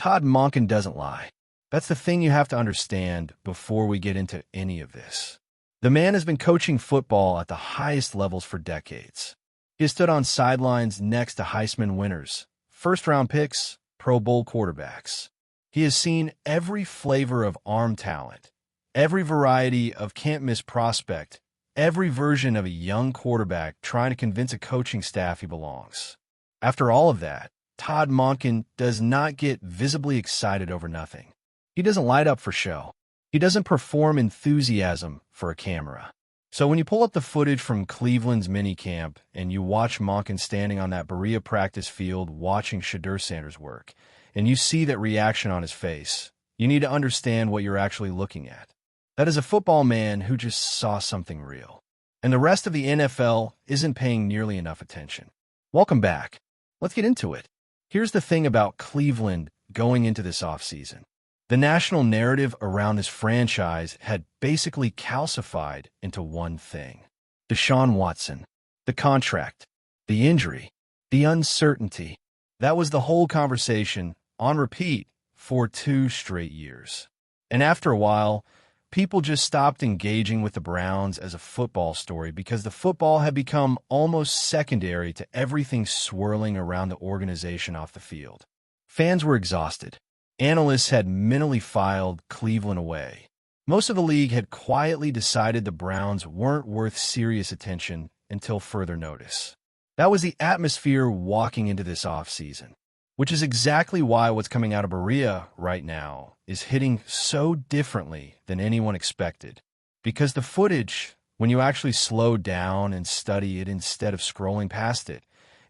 Todd Monken doesn't lie. That's the thing you have to understand before we get into any of this. The man has been coaching football at the highest levels for decades. He has stood on sidelines next to Heisman winners, first-round picks, Pro Bowl quarterbacks. He has seen every flavor of arm talent, every variety of can't-miss prospect, every version of a young quarterback trying to convince a coaching staff he belongs. After all of that, Todd Monken does not get visibly excited over nothing. He doesn't light up for show. He doesn't perform enthusiasm for a camera. So when you pull up the footage from Cleveland's minicamp and you watch Monken standing on that Berea practice field watching Shedeur Sanders work, and you see that reaction on his face, you need to understand what you're actually looking at. That is a football man who just saw something real. And the rest of the NFL isn't paying nearly enough attention. Welcome back. Let's get into it. Here's the thing about Cleveland going into this offseason. The national narrative around this franchise had basically calcified into one thing. Deshaun Watson, the contract, the injury, the uncertainty. That was the whole conversation on repeat for 2 straight years. And after a while, people just stopped engaging with the Browns as a football story because the football had become almost secondary to everything swirling around the organization off the field. Fans were exhausted. Analysts had mentally filed Cleveland away. Most of the league had quietly decided the Browns weren't worth serious attention until further notice. That was the atmosphere walking into this offseason, which is exactly why what's coming out of Berea right now is hitting so differently than anyone expected. Because the footage, when you actually slow down and study it instead of scrolling past it,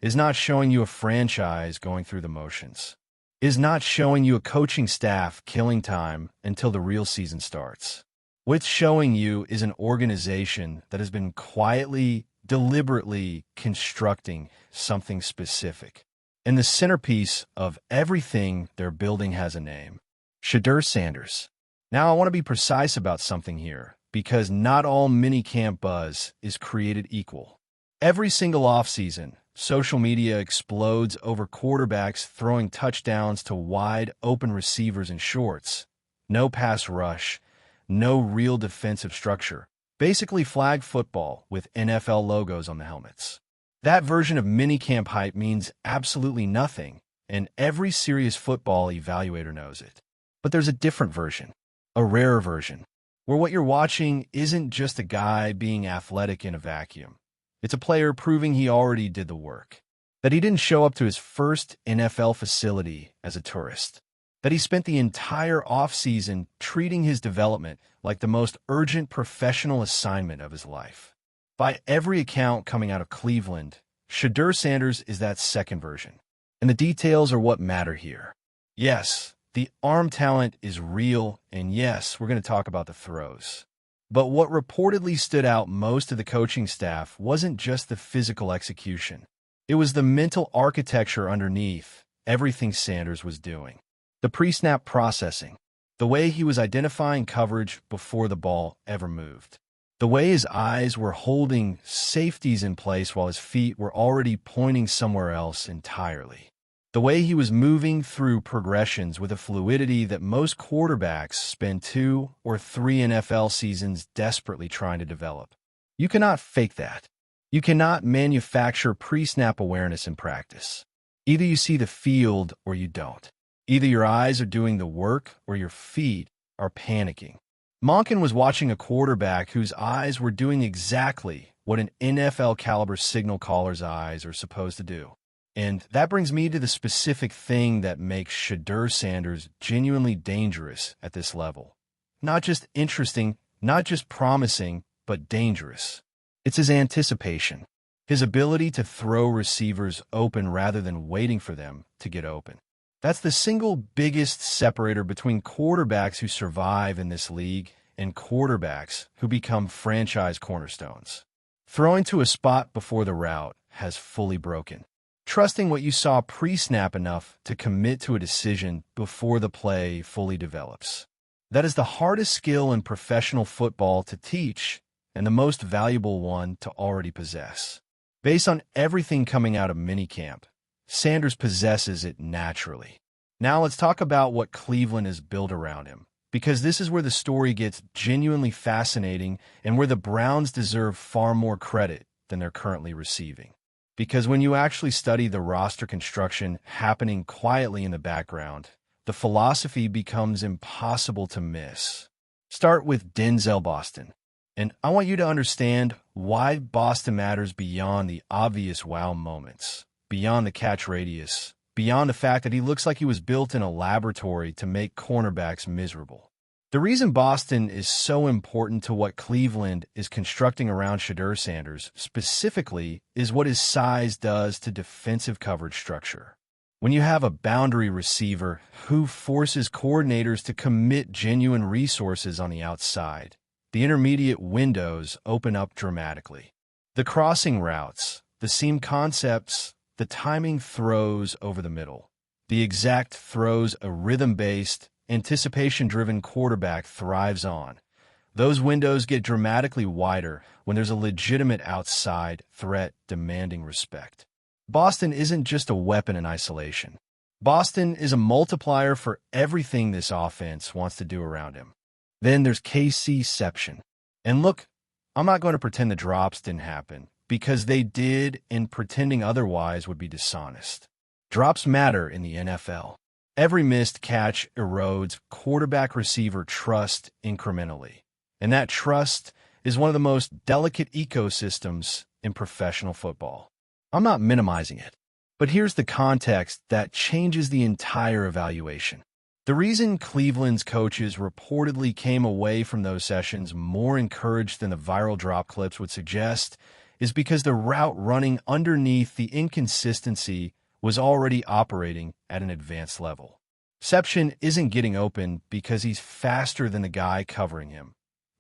is not showing you a franchise going through the motions. Is not showing you a coaching staff killing time until the real season starts. What's showing you is an organization that has been quietly, deliberately constructing something specific. And the centerpiece of everything they're building has a name. Shedeur Sanders. Now I want to be precise about something here, because not all minicamp buzz is created equal. Every single offseason, social media explodes over quarterbacks throwing touchdowns to wide-open receivers in shorts. No pass rush, no real defensive structure. Basically flag football with NFL logos on the helmets. That version of minicamp hype means absolutely nothing, and every serious football evaluator knows it. But there's a different version, a rarer version, where what you're watching isn't just a guy being athletic in a vacuum. It's a player proving he already did the work, that he didn't show up to his first NFL facility as a tourist, that he spent the entire offseason treating his development like the most urgent professional assignment of his life. By every account coming out of Cleveland, Shedeur Sanders is that second version, and the details are what matter here. Yes, the arm talent is real, and yes, we're going to talk about the throws. But what reportedly stood out most to the coaching staff wasn't just the physical execution. It was the mental architecture underneath everything Sanders was doing. The pre-snap processing, the way he was identifying coverage before the ball ever moved, the way his eyes were holding safeties in place while his feet were already pointing somewhere else entirely, the way he was moving through progressions with a fluidity that most quarterbacks spend 2 or 3 NFL seasons desperately trying to develop. You cannot fake that. You cannot manufacture pre-snap awareness in practice. Either you see the field or you don't. Either your eyes are doing the work or your feet are panicking. Monken was watching a quarterback whose eyes were doing exactly what an NFL-caliber signal caller's eyes are supposed to do. And that brings me to the specific thing that makes Shedeur Sanders genuinely dangerous at this level. Not just interesting, not just promising, but dangerous. It's his anticipation, his ability to throw receivers open rather than waiting for them to get open. That's the single biggest separator between quarterbacks who survive in this league and quarterbacks who become franchise cornerstones. Throwing to a spot before the route has fully broken. Trusting what you saw pre-snap enough to commit to a decision before the play fully develops. That is the hardest skill in professional football to teach and the most valuable one to already possess. Based on everything coming out of minicamp, Sanders possesses it naturally. Now let's talk about what Cleveland has built around him, because this is where the story gets genuinely fascinating and where the Browns deserve far more credit than they're currently receiving. Because when you actually study the roster construction happening quietly in the background, the philosophy becomes impossible to miss. Start with Denzel Boston. And I want you to understand why Boston matters beyond the obvious wow moments, beyond the catch radius, beyond the fact that he looks like he was built in a laboratory to make cornerbacks miserable. The reason Boston is so important to what Cleveland is constructing around Shedeur Sanders specifically is what his size does to defensive coverage structure. When you have a boundary receiver who forces coordinators to commit genuine resources on the outside, the intermediate windows open up dramatically. The crossing routes, the seam concepts, the timing throws over the middle, the exact throws a rhythm-based, anticipation-driven quarterback thrives on. Those windows get dramatically wider when there's a legitimate outside threat demanding respect. Boston isn't just a weapon in isolation. Boston is a multiplier for everything this offense wants to do around him. Then there's KCception. And look, I'm not going to pretend the drops didn't happen, because they did, and pretending otherwise would be dishonest. Drops matter in the NFL. Every missed catch erodes quarterback-receiver trust incrementally. And that trust is one of the most delicate ecosystems in professional football. I'm not minimizing it, but here's the context that changes the entire evaluation. The reason Cleveland's coaches reportedly came away from those sessions more encouraged than the viral drop clips would suggest is because the route running underneath the inconsistency was already operating at an advanced level. Ception isn't getting open because he's faster than the guy covering him.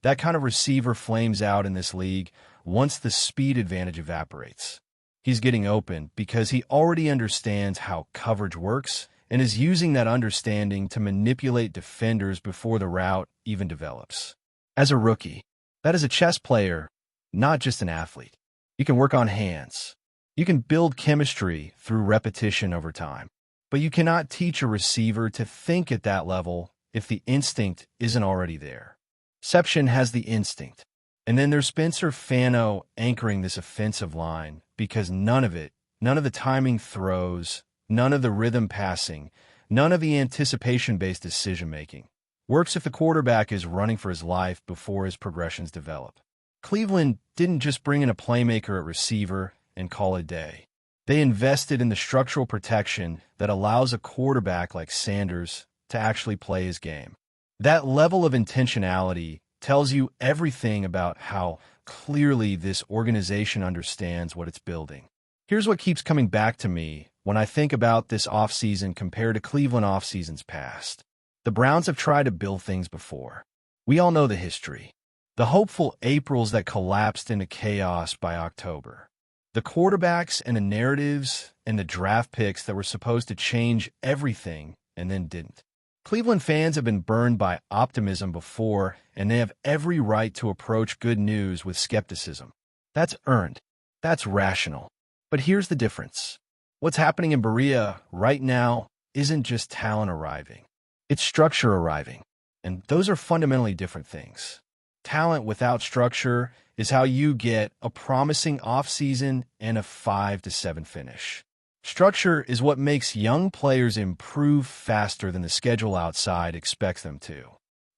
That kind of receiver flames out in this league once the speed advantage evaporates. He's getting open because he already understands how coverage works and is using that understanding to manipulate defenders before the route even develops. As a rookie, that is a chess player, not just an athlete. You can work on hands. You can build chemistry through repetition over time. But you cannot teach a receiver to think at that level if the instinct isn't already there. Ception has the instinct. And then there's Spencer Fano anchoring this offensive line because none of the timing throws, none of the rhythm passing, none of the anticipation-based decision-making works if the quarterback is running for his life before his progressions develop. Cleveland didn't just bring in a playmaker at receiver and call it a day. They invested in the structural protection that allows a quarterback like Sanders to actually play his game. That level of intentionality tells you everything about how clearly this organization understands what it's building. Here's what keeps coming back to me when I think about this offseason compared to Cleveland offseasons past. The Browns have tried to build things before. We all know the history. The hopeful Aprils that collapsed into chaos by October. The quarterbacks and the narratives and the draft picks that were supposed to change everything and then didn't. Cleveland fans have been burned by optimism before, and they have every right to approach good news with skepticism. That's earned. That's rational. But here's the difference. What's happening in Berea right now isn't just talent arriving. It's structure arriving. And those are fundamentally different things. Talent without structure is how you get a promising offseason and a 5-7 finish. Structure is what makes young players improve faster than the schedule outside expects them to.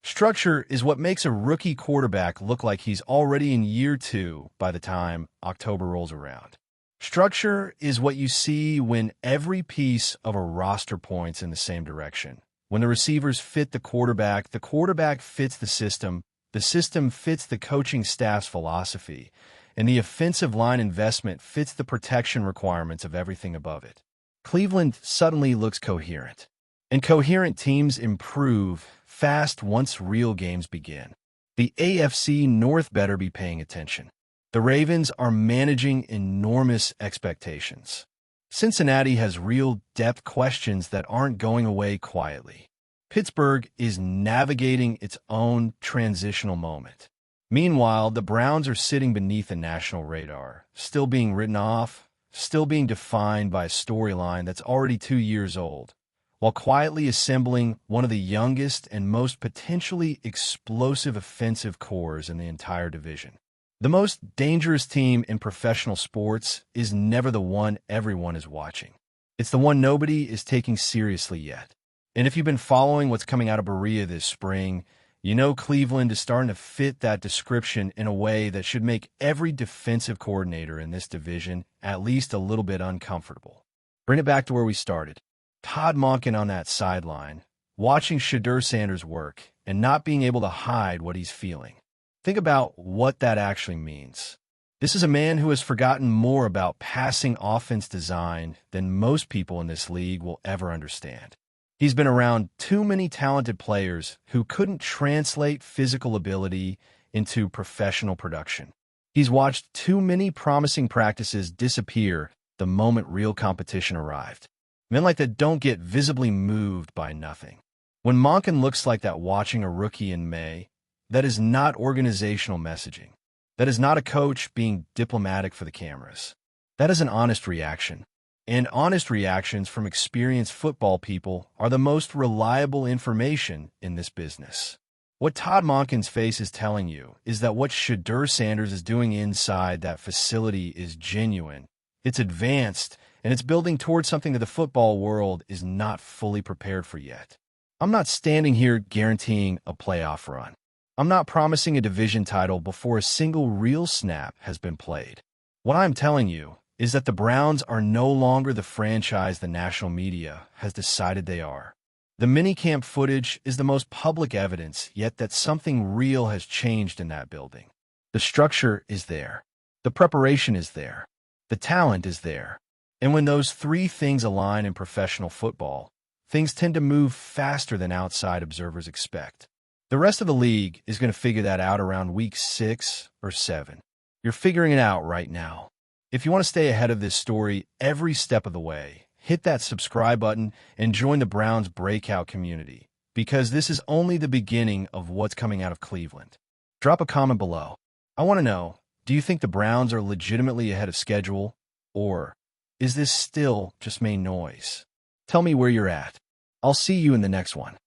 Structure is what makes a rookie quarterback look like he's already in year 2 by the time October rolls around. Structure is what you see when every piece of a roster points in the same direction. When the receivers fit the quarterback fits the system fits the coaching staff's philosophy, and the offensive line investment fits the protection requirements of everything above it. Cleveland suddenly looks coherent. And coherent teams improve fast once real games begin. The AFC North better be paying attention. The Ravens are managing enormous expectations. Cincinnati has real depth questions that aren't going away quietly. Pittsburgh is navigating its own transitional moment. Meanwhile, the Browns are sitting beneath the national radar, still being written off, still being defined by a storyline that's already 2 years old. while quietly assembling one of the youngest and most potentially explosive offensive cores in the entire division. The most dangerous team in professional sports is never the one everyone is watching. It's the one nobody is taking seriously yet. And if you've been following what's coming out of Berea this spring, you know Cleveland is starting to fit that description in a way that should make every defensive coordinator in this division at least a little bit uncomfortable. Bring it back to where we started. Todd Monken on that sideline, watching Shedeur Sanders work and not being able to hide what he's feeling. Think about what that actually means. This is a man who has forgotten more about passing offense design than most people in this league will ever understand. He's been around too many talented players who couldn't translate physical ability into professional production. He's watched too many promising practices disappear the moment real competition arrived. Men like that don't get visibly moved by nothing. When Monken looks like that watching a rookie in May, that is not organizational messaging. That is not a coach being diplomatic for the cameras. That is an honest reaction. And honest reactions from experienced football people are the most reliable information in this business. What Todd Monken's face is telling you is that what Shedeur Sanders is doing inside that facility is genuine, it's advanced, and it's building towards something that the football world is not fully prepared for yet. I'm not standing here guaranteeing a playoff run. I'm not promising a division title before a single real snap has been played. What I'm telling you is that the Browns are no longer the franchise the national media has decided they are. The minicamp footage is the most public evidence yet that something real has changed in that building. The structure is there. The preparation is there. The talent is there. And when those three things align in professional football, things tend to move faster than outside observers expect. The rest of the league is going to figure that out around week 6 or 7. You're figuring it out right now. If you want to stay ahead of this story every step of the way, hit that subscribe button and join the Browns breakout community, because this is only the beginning of what's coming out of Cleveland. Drop a comment below. I want to know, do you think the Browns are legitimately ahead of schedule, or is this still just main noise? Tell me where you're at. I'll see you in the next one.